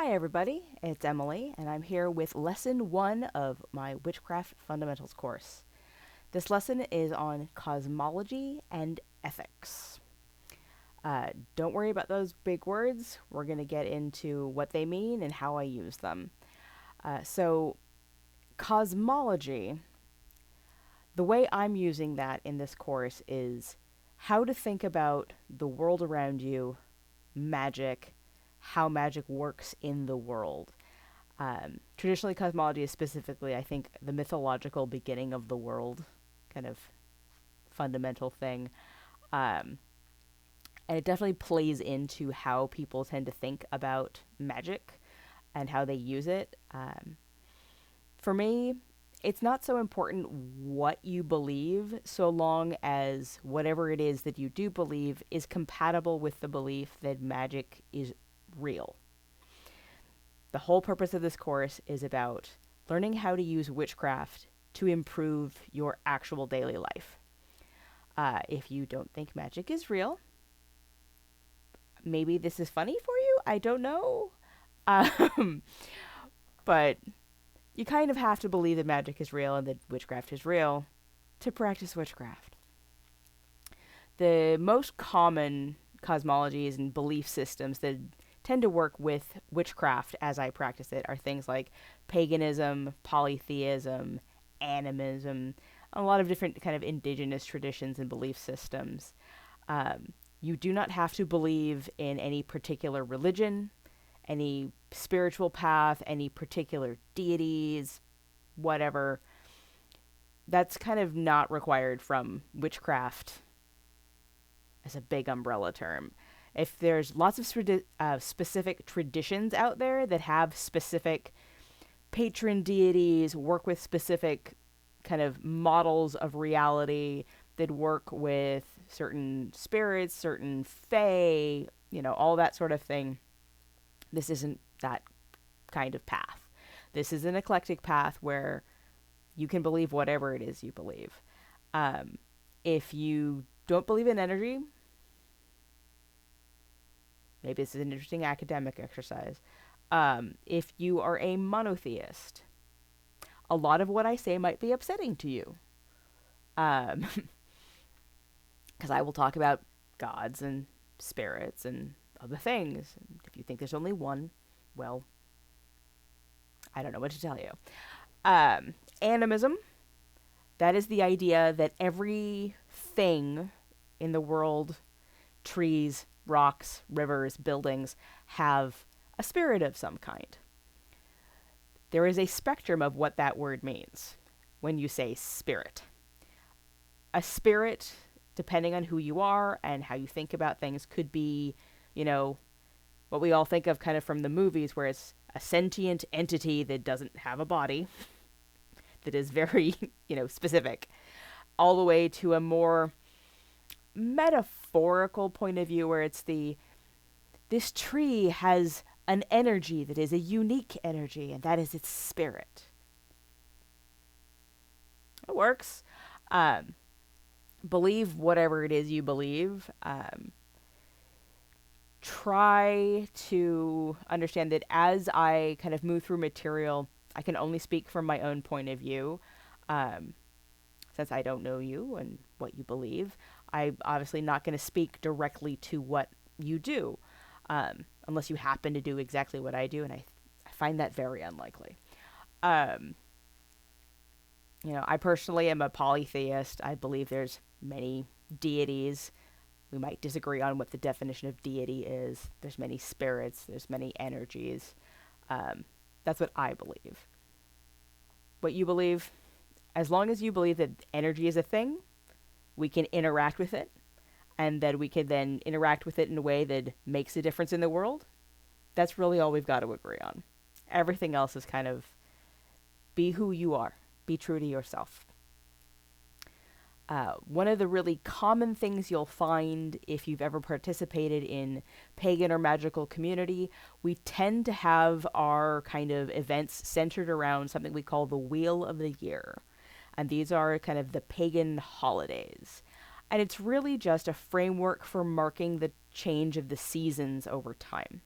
Hi, everybody. It's Emily, and I'm here with lesson one of my Witchcraft Fundamentals course. This lesson is on cosmology and ethics. Don't worry about those big words. We're going to get into what they mean and how I use them. Cosmology, the way I'm using that in this course is how to think about the world around you, magic, how magic works in the world. Traditionally, cosmology is specifically, I think, the mythological beginning of the world, kind of fundamental thing. Um, and it definitely plays into how people tend to think about magic and how they use it. For me, it's not so important what you believe, so long as whatever it is that you do believe is compatible with the belief that magic is real. The whole purpose of this course is about learning how to use witchcraft to improve your actual daily life. If you don't think magic is real, maybe this is funny for you. I don't know. Um, but you kind of have to believe that magic is real and that witchcraft is real to practice witchcraft. The most common cosmologies and belief systems that tend to work with witchcraft as I practice it are things like paganism, polytheism, animism, a lot of different kind of indigenous traditions and belief systems. You do not have to believe in any particular religion, any spiritual path, any particular deities, whatever. That's kind of not required from witchcraft as a big umbrella term. If there's lots of specific traditions out there that have specific patron deities, work with specific kind of models of reality, that work with certain spirits, certain fae, all that sort of thing. This isn't that kind of path. This is an eclectic path where you can believe whatever it is you believe. If you don't believe in energy, maybe this is an interesting academic exercise. If you are a monotheist, a lot of what I say might be upsetting to you. Because I will talk about gods and spirits and other things. If you think there's only one, well, I don't know what to tell you. Animism, that is the idea that everything in the world, trees, rocks, rivers, buildings, have a spirit of some kind. There is a spectrum of what that word means when you say spirit. A spirit, depending on who you are and how you think about things, could be, what we all think of kind of from the movies, where it's a sentient entity that doesn't have a body, that is very, specific, all the way to a more metaphorical point of view where it's this tree has an energy that is a unique energy, and that is its spirit. It works. Believe whatever it is you believe. Try to understand that as I kind of move through material, I can only speak from my own point of view. Since I don't know you and what you believe, I'm obviously not going to speak directly to what you do, unless you happen to do exactly what I do, and I find that very unlikely. I personally am a polytheist. I believe there's many deities. We might disagree on what the definition of deity is. There's many spirits. There's many energies. That's what I believe. What you believe, as long as you believe that energy is a thing, we can interact with it, and that we can then interact with it in a way that makes a difference in the world, that's really all we've got to agree on. Everything else is kind of be who you are. Be true to yourself. One of the really common things you'll find if you've ever participated in pagan or magical community, we tend to have our kind of events centered around something we call the Wheel of the Year. And these are kind of the pagan holidays. And it's really just a framework for marking the change of the seasons over time.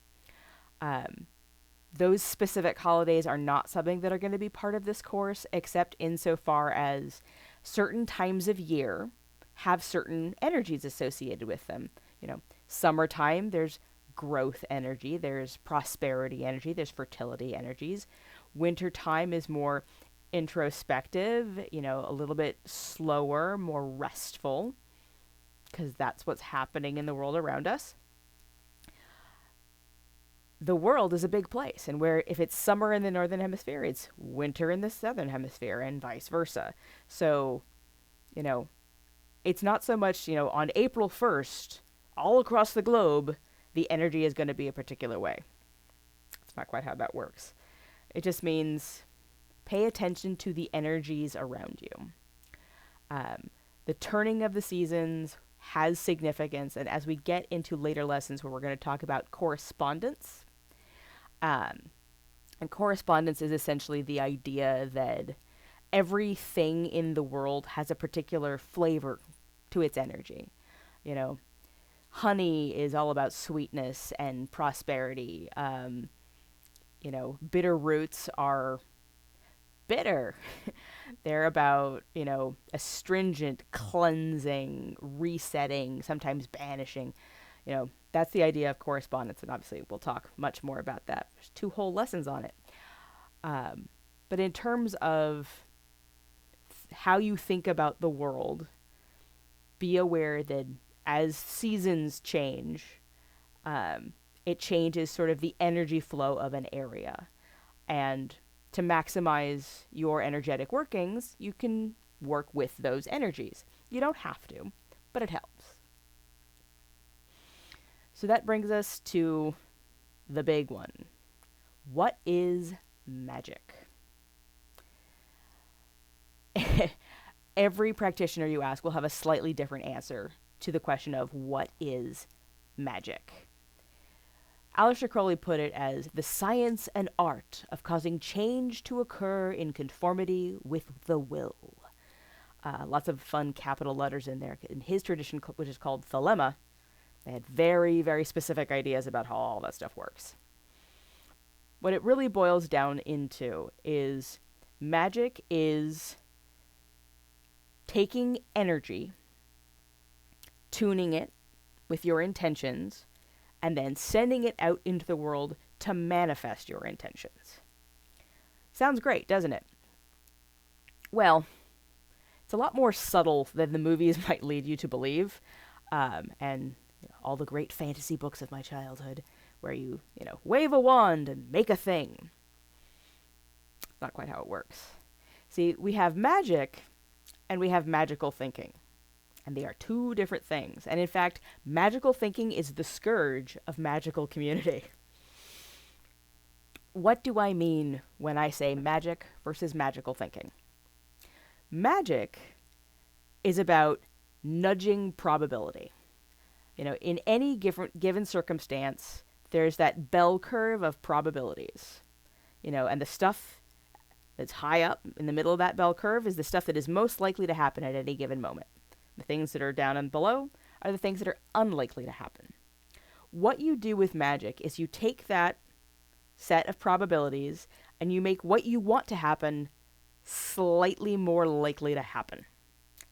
those specific holidays are not something that are going to be part of this course, except insofar as certain times of year have certain energies associated with them. You know, summertime, there's growth energy, there's prosperity energy, there's fertility energies. Wintertime is more introspective, you know, a little bit slower, more restful, because that's what's happening in the world around us. The world is a big place, and where if it's summer in the northern hemisphere, it's winter in the southern hemisphere, and vice versa. So, you know, it's not so much, you know, on April 1st, all across the globe, the energy is going to be a particular way. It's not quite how that works. It just means pay attention to the energies around you. The turning of the seasons has significance, and as we get into later lessons where we're going to talk about correspondence, and correspondence is essentially the idea that everything in the world has a particular flavor to its energy. You know, honey is all about sweetness and prosperity. You know, bitter roots are bitter. They're about, you know, astringent, cleansing, resetting, sometimes banishing. You know, that's the idea of correspondence, and obviously we'll talk much more about that. There's 2 whole lessons on it. But in terms of how you think about the world, be aware that as seasons change, it changes sort of the energy flow of an area. And to maximize your energetic workings, you can work with those energies. You don't have to, but it helps. So that brings us to the big one. What is magic? Every practitioner you ask will have a slightly different answer to the question of what is magic. Aleister Crowley put it as the science and art of causing change to occur in conformity with the will. Lots of fun capital letters in there. In his tradition, which is called Thelema, they had very, very specific ideas about how all that stuff works. What it really boils down into is magic is taking energy, tuning it with your intentions, and then sending it out into the world to manifest your intentions. Sounds great, doesn't it? Well, it's a lot more subtle than the movies might lead you to believe, and you know, all the great fantasy books of my childhood, where you wave a wand and make a thing. Not quite how it works. See, we have magic, and we have magical thinking. And they are 2 different things. And in fact, magical thinking is the scourge of magical community. What do I mean when I say magic versus magical thinking? Magic is about nudging probability. You know, in any given circumstance, there's that bell curve of probabilities. You know, and the stuff that's high up in the middle of that bell curve is the stuff that is most likely to happen at any given moment. The things that are down and below are the things that are unlikely to happen. What you do with magic is you take that set of probabilities and you make what you want to happen slightly more likely to happen.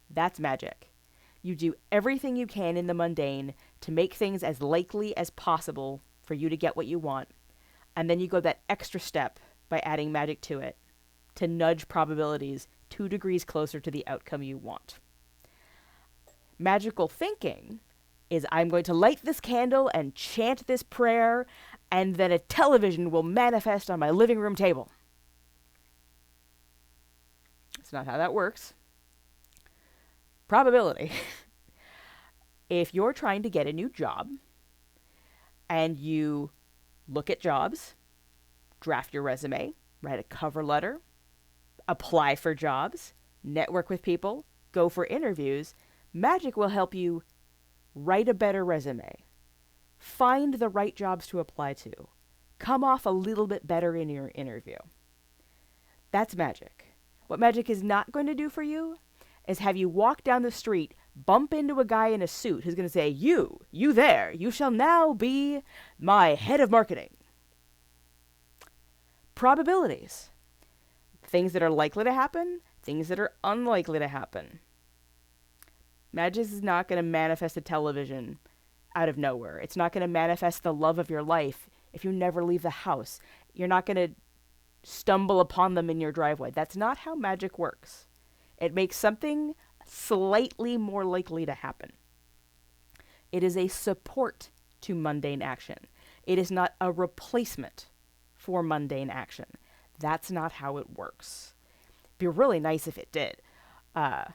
That's magic. You do everything you can in the mundane to make things as likely as possible for you to get what you want, and then you go that extra step by adding magic to it to nudge probabilities 2 degrees closer to the outcome you want. Magical thinking is I'm going to light this candle and chant this prayer, and then a television will manifest on my living room table. That's not how that works. Probability. If you're trying to get a new job, and you look at jobs, draft your resume, write a cover letter, apply for jobs, network with people, go for interviews, magic will help you write a better resume, find the right jobs to apply to, come off a little bit better in your interview. That's magic. What magic is not going to do for you is have you walk down the street, bump into a guy in a suit who's going to say, you there, you shall now be my head of marketing. probabilities. Things that are likely to happen, things that are unlikely to happen. Magic is not going to manifest a television out of nowhere. It's not going to manifest the love of your life if you never leave the house. You're not going to stumble upon them in your driveway. That's not how magic works. It makes something slightly more likely to happen. It is a support to mundane action. It is not a replacement for mundane action. That's not how it works. It'd be really nice if it did. But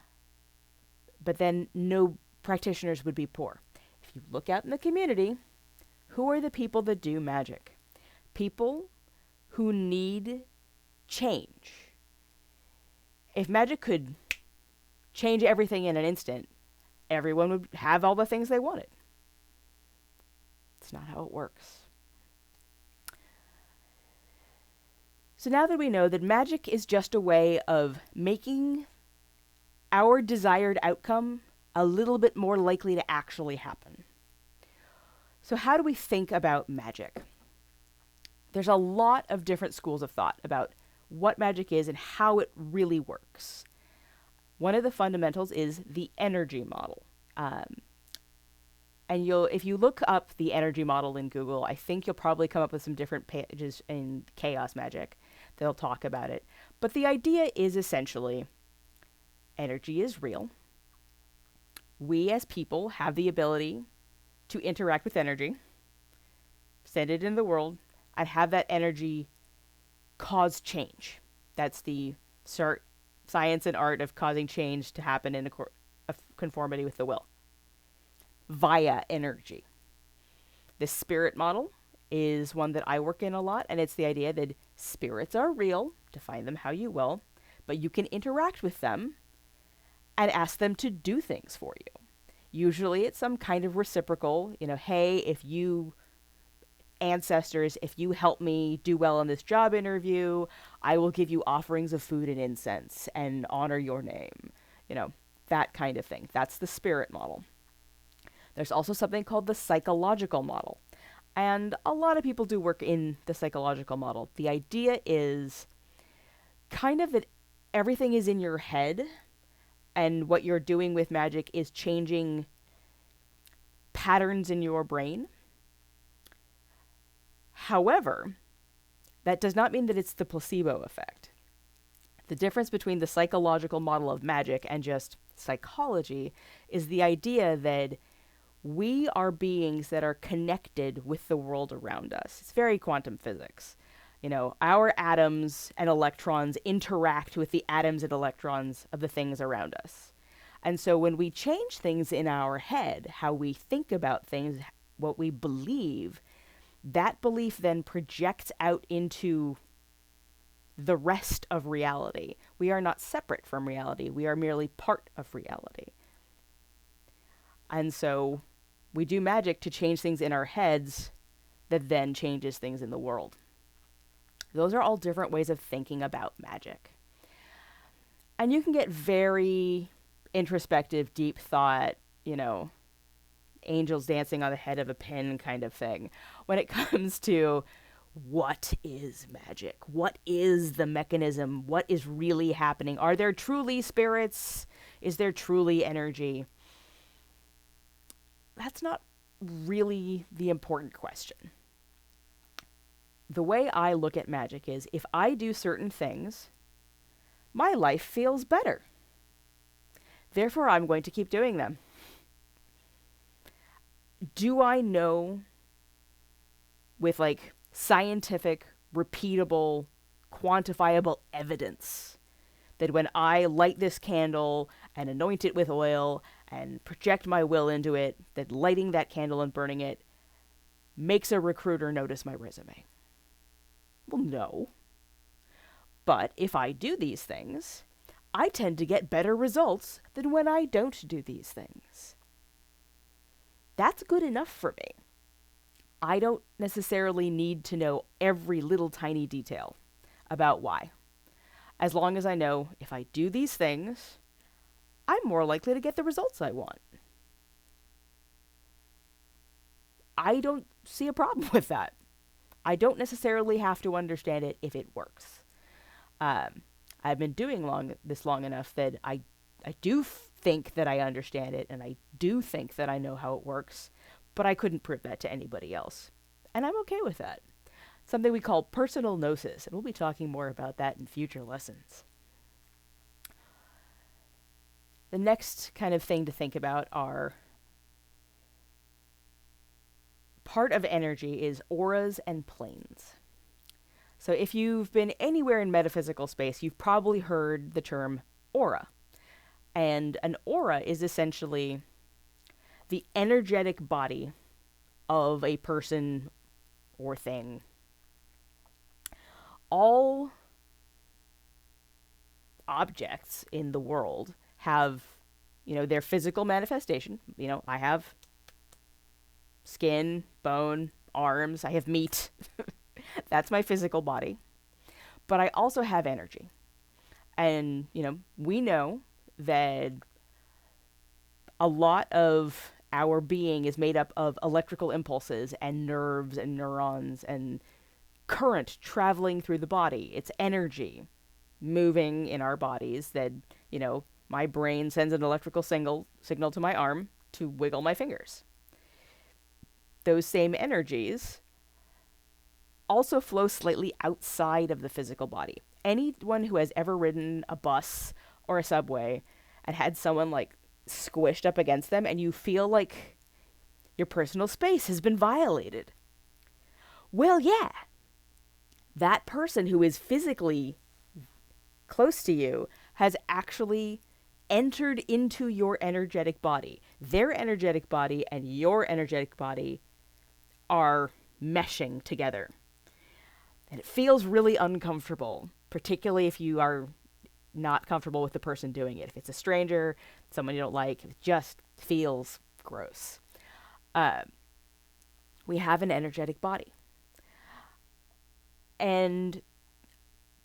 then no practitioners would be poor. If you look out in the community, who are the people that do magic? People who need change. If magic could change everything in an instant, everyone would have all the things they wanted. It's not how it works. So now that we know that magic is just a way of making our desired outcome a little bit more likely to actually happen. So how do we think about magic? There's a lot of different schools of thought about what magic is and how it really works. One of the fundamentals is the energy model. And if you look up the energy model in Google, I think you'll probably come up with some different pages in chaos magic that'll talk about it. But the idea is essentially energy is real. We as people have the ability to interact with energy, send it into the world, and have that energy cause change. That's the science and art of causing change to happen in a conformity with the will via energy. The spirit model is one that I work in a lot, and it's the idea that spirits are real, define them how you will, but you can interact with them and ask them to do things for you. Usually it's some kind of reciprocal, hey, if you ancestors, if you help me do well in this job interview, I will give you offerings of food and incense and honor your name. That kind of thing. That's the spirit model. There's also something called the psychological model. And a lot of people do work in the psychological model. The idea is kind of that everything is in your head, and what you're doing with magic is changing patterns in your brain. However, that does not mean that it's the placebo effect. The difference between the psychological model of magic and just psychology is the idea that we are beings that are connected with the world around us. It's very quantum physics. Our atoms and electrons interact with the atoms and electrons of the things around us. And so when we change things in our head, how we think about things, what we believe, that belief then projects out into the rest of reality. We are not separate from reality. We are merely part of reality. And so we do magic to change things in our heads that then changes things in the world. Those are all different ways of thinking about magic. And you can get very introspective, deep thought, angels dancing on the head of a pin kind of thing when it comes to what is magic? What is the mechanism? What is really happening? Are there truly spirits? Is there truly energy? That's not really the important question. The way I look at magic is if I do certain things, my life feels better. Therefore, I'm going to keep doing them. Do I know with scientific, repeatable, quantifiable evidence that when I light this candle and anoint it with oil and project my will into it, that lighting that candle and burning it makes a recruiter notice my resume? Well, no. But if I do these things, I tend to get better results than when I don't do these things. That's good enough for me. I don't necessarily need to know every little tiny detail about why. As long as I know if I do these things, I'm more likely to get the results I want. I don't see a problem with that. I don't necessarily have to understand it if it works. I've been doing this long enough that I do think that I understand it, and I do think that I know how it works, but I couldn't prove that to anybody else. And I'm okay with that. Something we call personal gnosis, and we'll be talking more about that in future lessons. The next kind of thing to think about are part of energy is auras and planes. So if you've been anywhere in metaphysical space, you've probably heard the term aura. And an aura is essentially the energetic body of a person or thing. All objects in the world have, their physical manifestation. I have skin, bone, arms, I have meat. That's my physical body. But I also have energy. And, we know that a lot of our being is made up of electrical impulses and nerves and neurons and current traveling through the body. It's energy moving in our bodies that, my brain sends an electrical signal to my arm to wiggle my fingers. Those same energies also flow slightly outside of the physical body. Anyone who has ever ridden a bus or a subway and had someone squished up against them and you feel like your personal space has been violated. Well, yeah. That person who is physically close to you has actually entered into your energetic body. Their energetic body and your energetic body are meshing together. And it feels really uncomfortable, particularly if you are not comfortable with the person doing it. If it's a stranger, someone you don't like, it just feels gross. We have an energetic body. And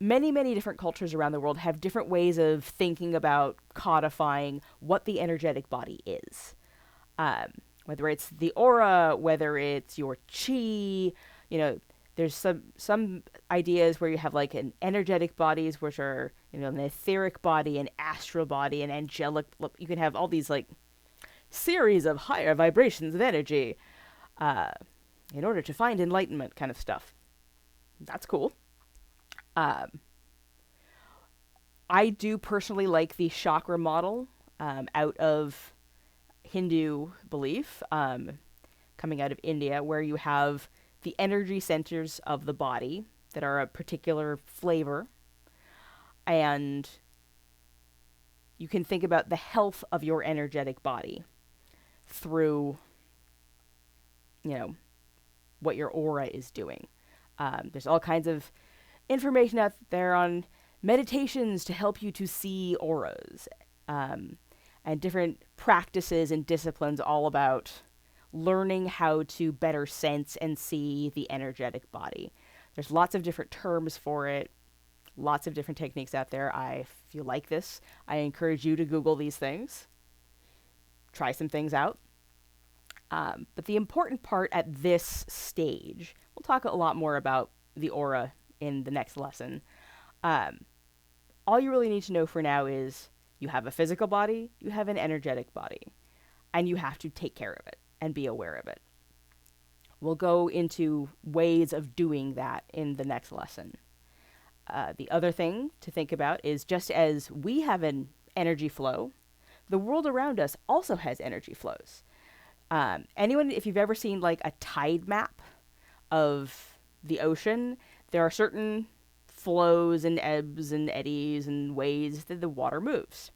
many, many different cultures around the world have different ways of thinking about codifying what the energetic body is. Whether it's the aura, whether it's your chi, there's some ideas where you have an energetic bodies, which are, an etheric body, an astral body, an angelic. You can have all these series of higher vibrations of energy in order to find enlightenment kind of stuff. That's cool. I do personally like the chakra model out of Hindu belief, coming out of India, where you have the energy centers of the body that are a particular flavor, and you can think about the health of your energetic body through, what your aura is doing. There's all kinds of information out there on meditations to help you to see auras, and different practices and disciplines all about learning how to better sense and see the energetic body. There's lots of different terms for it, lots of different techniques out there. If you like this, I encourage you to Google these things. Try some things out. But the important part at this stage, we'll talk a lot more about the aura in the next lesson. All you really need to know for now is you have a physical body, you have an energetic body, and you have to take care of it and be aware of it. We'll go into ways of doing that in the next lesson. The other thing to think about is just as we have an energy flow, the world around us also has energy flows. If you've ever seen a tide map of the ocean, there are certain flows and ebbs and eddies and ways that the water moves.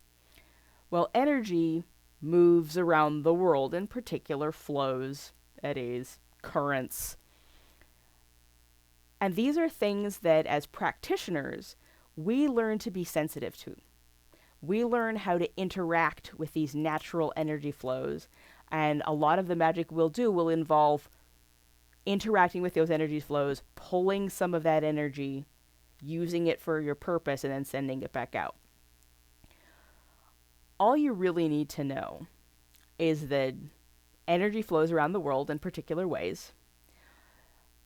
Well, energy moves around the world in particular flows, eddies, currents. And these are things that as practitioners, we learn to be sensitive to. We learn how to interact with these natural energy flows, and a lot of the magic we'll do will involve interacting with those energy flows, pulling some of that energy, using it for your purpose, and then sending it back out. All you really need to know is that energy flows around the world in particular ways.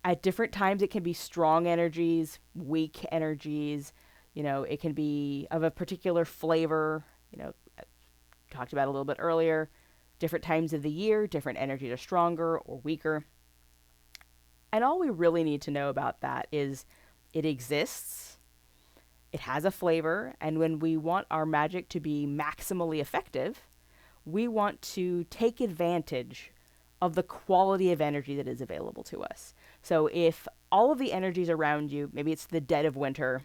At different times, it can be strong energies, weak energies. It can be of a particular flavor. Talked about a little bit earlier. Different times of the year, different energies are stronger or weaker. And all we really need to know about that is it exists, it has a flavor, and when we want our magic to be maximally effective, we want to take advantage of the quality of energy that is available to us. So if all of the energies around you, maybe it's the dead of winter,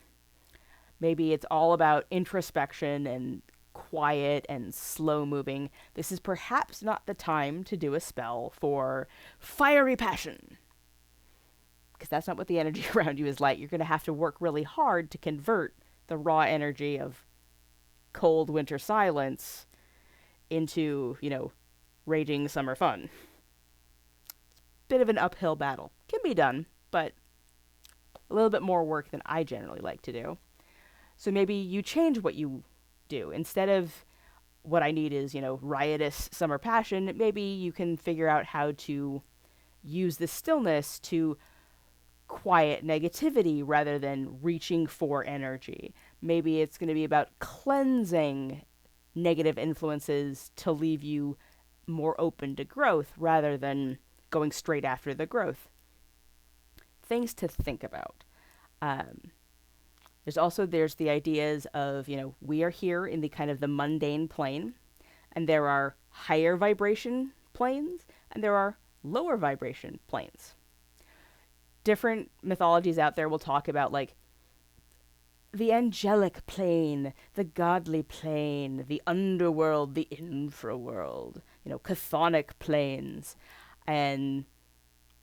maybe it's all about introspection and quiet and slow moving, this is perhaps not the time to do a spell for fiery passion. Because that's not what the energy around you is like. You're going to have to work really hard to convert the raw energy of cold winter silence into, raging summer fun. Bit of an uphill battle. Can be done, but a little bit more work than I generally like to do. So maybe you change what you do. Instead of what I need is, riotous summer passion, maybe you can figure out how to use the stillness to quiet negativity rather than reaching for energy. Maybe it's going to be about cleansing negative influences to leave you more open to growth rather than going straight after the growth. Things to think about. There's the ideas of, we are here in the kind of the mundane plane, and there are higher vibration planes, and there are lower vibration planes. Different mythologies out there will talk about, like, the angelic plane, the godly plane, the underworld, the infraworld, chthonic planes. And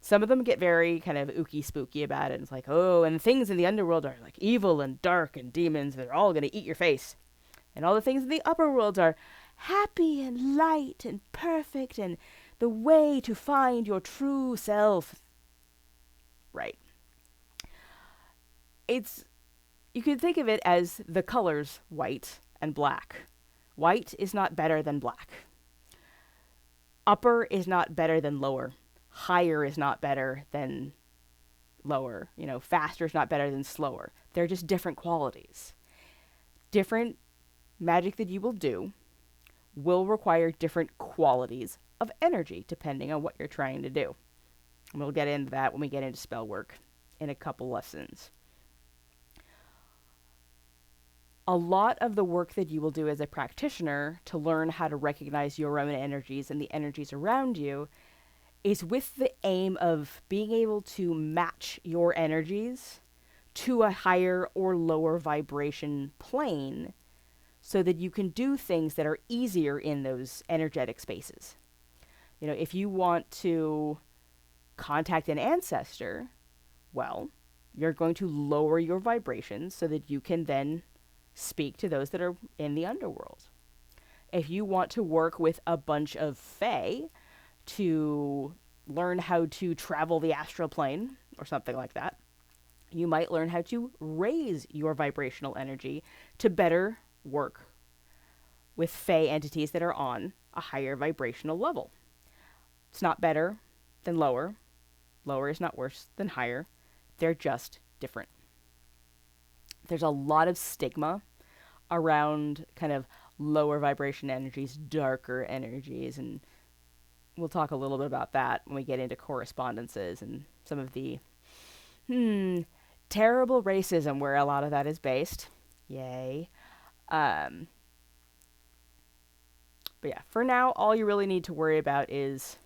some of them get very kind of ooky spooky about it. It's like, oh, and things in the underworld are like evil and dark and demons. They're all going to eat your face. And all the things in the upper worlds are happy and light and perfect and the way to find your true self. Right. You could think of it as the colors white and black. White is not better than black. Upper is not better than lower. Higher is not better than lower. Faster is not better than slower. They're just different qualities. Different magic that you will do will require different qualities of energy depending on what you're trying to do. And we'll get into that when we get into spell work in a couple lessons. A lot of the work that you will do as a practitioner to learn how to recognize your own energies and the energies around you is with the aim of being able to match your energies to a higher or lower vibration plane so that you can do things that are easier in those energetic spaces. If you want to contact an ancestor, well, you're going to lower your vibrations so that you can then speak to those that are in the underworld. If you want to work with a bunch of fae to learn how to travel the astral plane or something like that, you might learn how to raise your vibrational energy to better work with fae entities that are on a higher vibrational level. It's not better than lower. Lower is not worse than higher. They're just different. There's a lot of stigma around kind of lower vibration energies, darker energies, and we'll talk a little bit about that when we get into correspondences and some of the terrible racism where a lot of that is based. Yay. But yeah, for now, all you really need to worry about is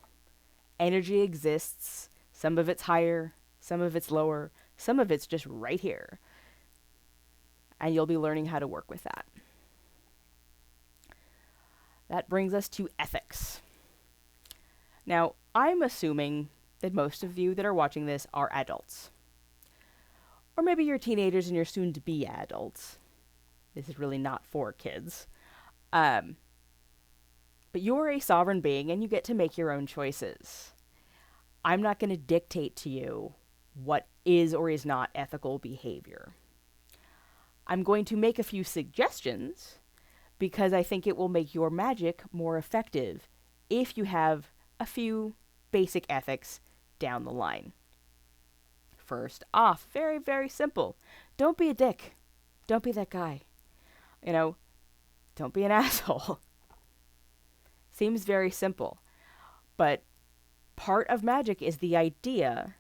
energy exists. Some of it's higher, some of it's lower, some of it's just right here. And you'll be learning how to work with that. That brings us to ethics. Now, I'm assuming that most of you that are watching this are adults. Or maybe you're teenagers and you're soon to be adults. This is really not for kids. But you're a sovereign being and you get to make your own choices. I'm not going to dictate to you what is or is not ethical behavior. I'm going to make a few suggestions because I think it will make your magic more effective if you have a few basic ethics down the line. First off, very, very simple. Don't be a dick. Don't be that guy. You know, don't be an asshole. Seems very simple. But part of magic is the idea,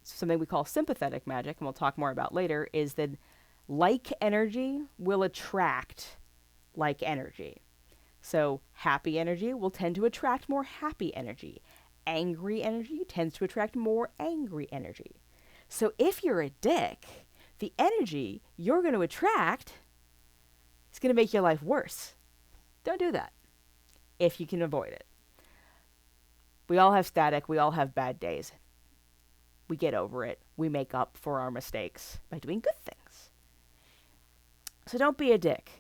something we call sympathetic magic, and we'll talk more about later, is that like energy will attract like energy. So happy energy will tend to attract more happy energy. Angry energy tends to attract more angry energy. So if you're a dick, the energy you're going to attract is going to make your life worse. Don't do that if you can avoid it. We all have static. We all have bad days. We get over it. We make up for our mistakes by doing good things. So don't be a dick.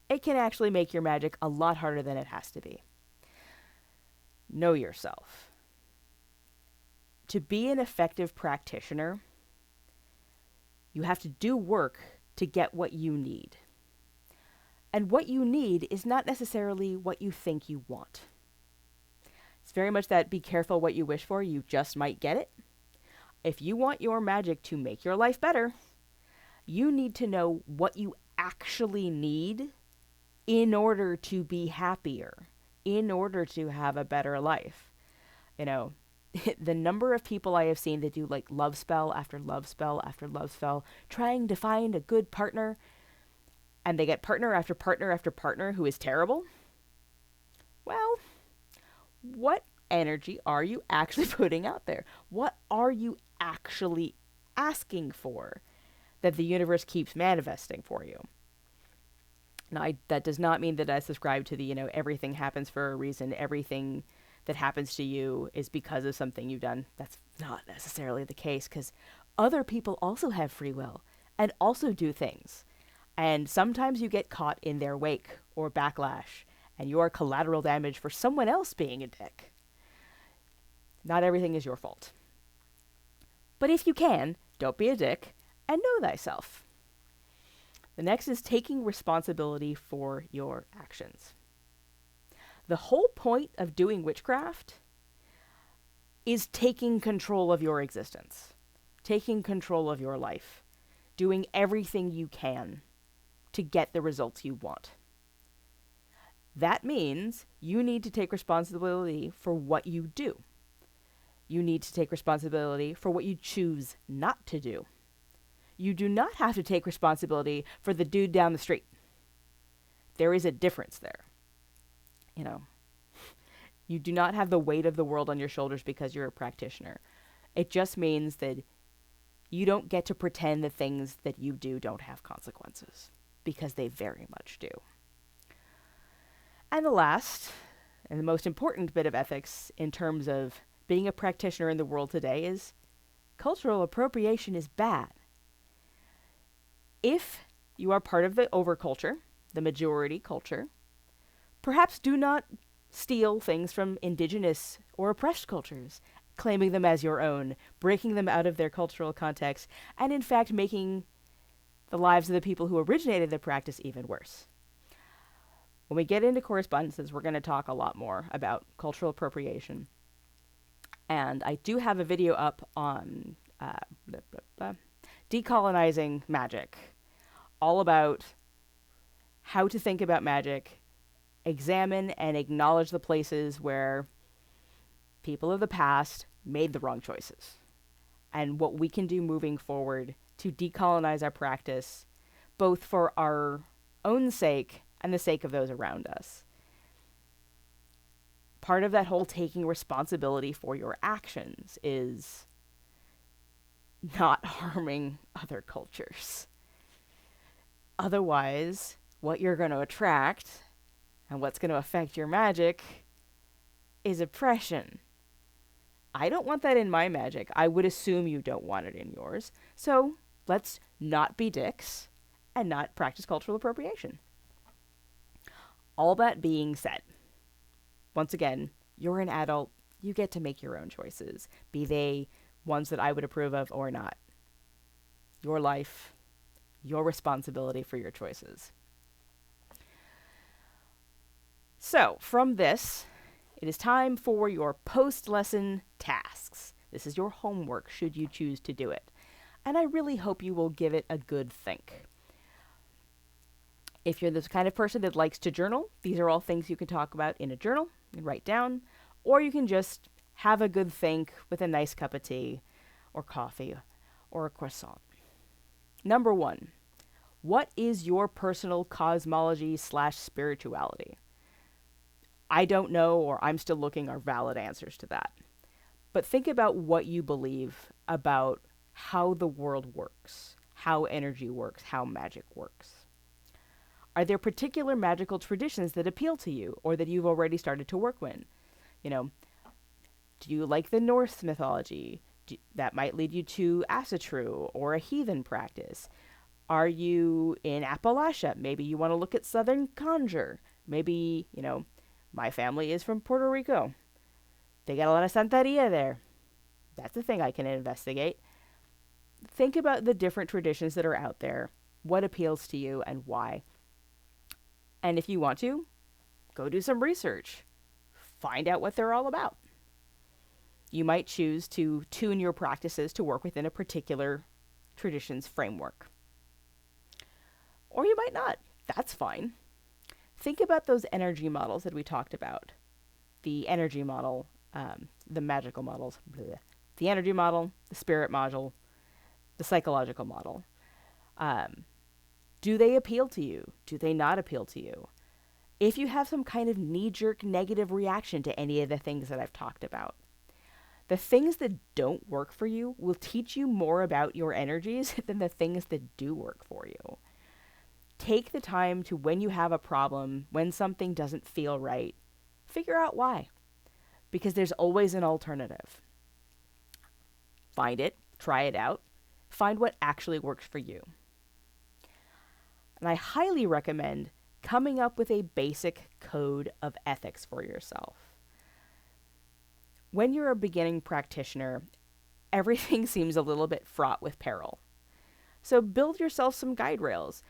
It can actually make your magic a lot harder than it has to be. Know yourself. To be an effective practitioner, you have to do work to get what you need. And what you need is not necessarily what you think you want. It's very much that be careful what you wish for, you just might get it. If you want your magic to make your life better, you need to know what you actually need in order to be happier, in order to have a better life. You know, the number of people I have seen that do like love spell after love spell after love spell, trying to find a good partner, and they get partner after partner after partner who is terrible. Well, what energy are you actually putting out there? What are you actually asking for that the universe keeps manifesting for you? Now, that does not mean that I subscribe to the, everything happens for a reason. Everything that happens to you is because of something you've done. That's not necessarily the case, because other people also have free will and also do things. And sometimes you get caught in their wake or backlash, and you are collateral damage for someone else being a dick. Not everything is your fault. But if you can, don't be a dick and know thyself. The next is taking responsibility for your actions. The whole point of doing witchcraft is taking control of your existence, taking control of your life, doing everything you can to get the results you want. That means you need to take responsibility for what you do. You need to take responsibility for what you choose not to do. You do not have to take responsibility for the dude down the street. There is a difference there. You do not have the weight of the world on your shoulders because you're a practitioner. It just means that you don't get to pretend the things that you do don't have consequences, because they very much do. And the last, and the most important bit of ethics in terms of being a practitioner in the world today is cultural appropriation is bad. If you are part of the overculture, the majority culture, perhaps do not steal things from indigenous or oppressed cultures, claiming them as your own, breaking them out of their cultural context, and in fact making the lives of the people who originated the practice even worse. When we get into correspondences, we're going to talk a lot more about cultural appropriation. And I do have a video up on decolonizing magic, all about how to think about magic, examine and acknowledge the places where people of the past made the wrong choices, and what we can do moving forward to decolonize our practice, both for our own sake and the sake of those around us. Part of that whole taking responsibility for your actions is not harming other cultures. Otherwise, what you're going to attract and what's going to affect your magic is oppression. I don't want that in my magic. I would assume you don't want it in yours. So let's not be dicks and not practice cultural appropriation. All that being said, once again, you're an adult. You get to make your own choices, be they ones that I would approve of or not. Your life, your responsibility for your choices. So, from this, it is time for your post-lesson tasks. This is your homework, should you choose to do it. And I really hope you will give it a good think. If you're the kind of person that likes to journal, these are all things you can talk about in a journal and write down, or you can just have a good think with a nice cup of tea or coffee or a croissant. Number 1, what is your personal cosmology/spirituality? I don't know, or I'm still looking, are valid answers to that. But think about what you believe about how the world works, how energy works, how magic works. Are there particular magical traditions that appeal to you or that you've already started to work with? You know, do you like the Norse mythology? That might lead you to Asatru or a heathen practice. Are you in Appalachia? Maybe you want to look at Southern Conjure. Maybe, my family is from Puerto Rico. They got a lot of Santeria there. That's a thing I can investigate. Think about the different traditions that are out there, what appeals to you and why. And if you want to, go do some research. Find out what they're all about. You might choose to tune your practices to work within a particular tradition's framework. Or you might not. That's fine. Think about those energy models that we talked about. The energy model, the magical models, the energy model, the spirit model, the psychological model. Do they appeal to you? Do they not appeal to you? If you have some kind of knee-jerk negative reaction to any of the things that I've talked about, the things that don't work for you will teach you more about your energies than the things that do work for you. Take the time to, when you have a problem, when something doesn't feel right, figure out why. Because there's always an alternative. Find it, try it out, find what actually works for you. And I highly recommend coming up with a basic code of ethics for yourself. When you're a beginning practitioner, everything seems a little bit fraught with peril. So build yourself some guide rails.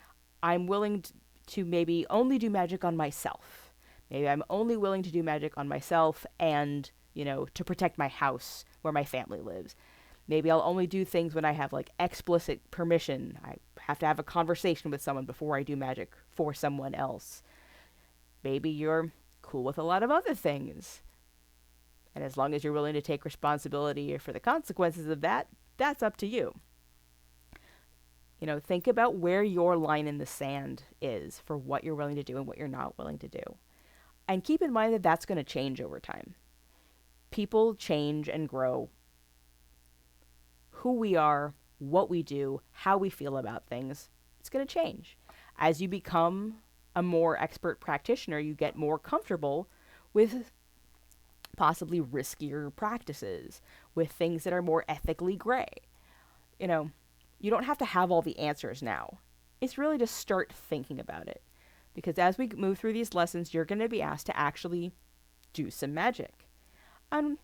I'm willing to maybe only do magic on myself. Maybe I'm only willing to do magic on myself and, to protect my house where my family lives. Maybe I'll only do things when I have explicit permission. I have to have a conversation with someone before I do magic for someone else. Maybe you're cool with a lot of other things. And as long as you're willing to take responsibility for the consequences of that, that's up to you. Think about where your line in the sand is for what you're willing to do and what you're not willing to do. And keep in mind that that's going to change over time. People change and grow. Who we are, what we do, how we feel about things, it's going to change. As you become a more expert practitioner, you get more comfortable with possibly riskier practices, with things that are more ethically gray. You don't have to have all the answers now. It's really to start thinking about it. Because as we move through these lessons, you're going to be asked to actually do some magic. And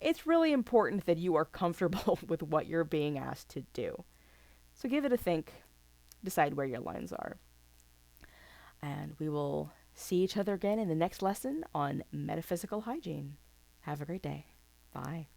it's really important that you are comfortable with what you're being asked to do. So give it a think, decide where your lines are. And we will see each other again in the next lesson on metaphysical hygiene. Have a great day. Bye.